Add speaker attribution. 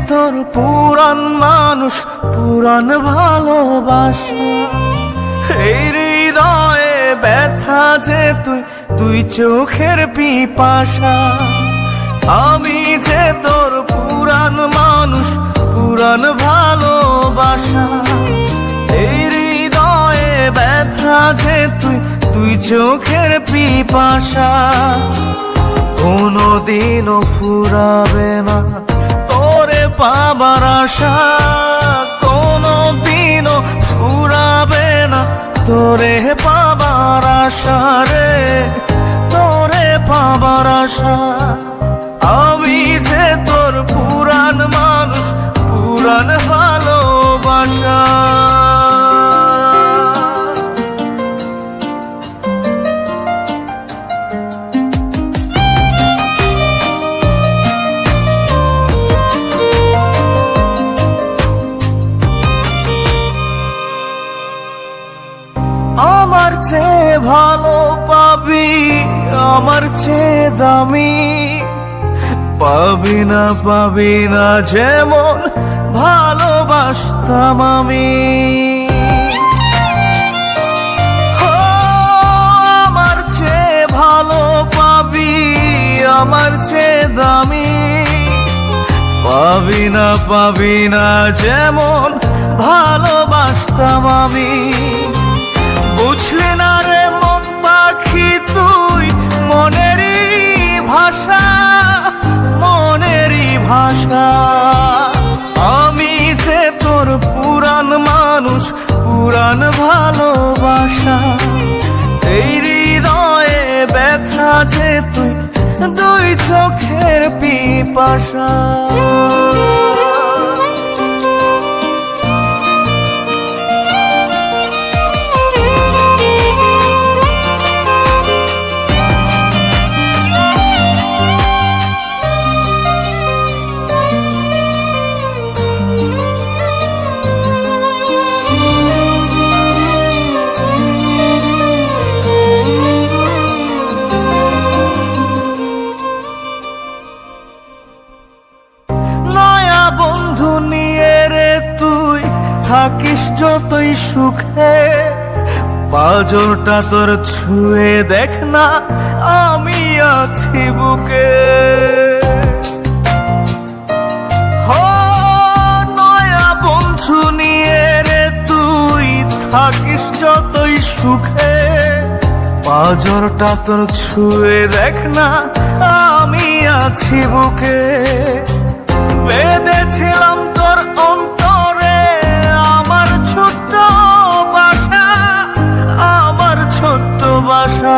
Speaker 1: তোর পুরান মানুষ, পুরান ভালোবাসা। এই হৃদয়ে ব্যথা যে তুই, তুই চোখের পিপাসা। আমি যে তোর পুরান মানুষ, পুরান ভালোবাসা। এই হৃদয়ে ব্যথা যে তুই, তুই চোখের পিপাসা। কোনদিনও ফুরাবে না তোরে পাবার আশা, কোনদিনও ফুরাবে না তোরে পাবার আশা রে, তোরে পাবার আশা। আমি যে তোর পুরান মানুষ, পুরান ভালোবাসা। আমার চেয়ে ভালো পাবি, আমার চেয়ে দামি পাবি না, পাবি না যেমন ভালোবাসতাম আমি। আমার চেয়ে ভালো পাবি, আমার চেয়ে দামি পাবি না, পাবি না যেমন ভালোবাসতাম আমি। বুঝলি না রে মন পাখি তুই, মনেরই ভাষা, মনেরই ভাষা। আমি যে তোর পুরান মানুষ, পুরান ভালোবাসা। এই হৃদয়ে ব্যথা যে তুই, দুই চোখের পিপাসা। বন্ধু নিয়ে রে তুই থাকিস যতই সুখে, পাঁজরটা তোর ছুঁয়ে দেখ না আমি আছি বুকে। নয়া বন্ধু নিয়ে রে তুই থাকিস যতই সুখে, পাঁজরটা তোর ছুঁয়ে দেখ না আমি আছি বুকে। বেঁধেছিলাম তোর অন্তরে আমার ছোট্ট বাসা, আমার ছোট্ট বাসা।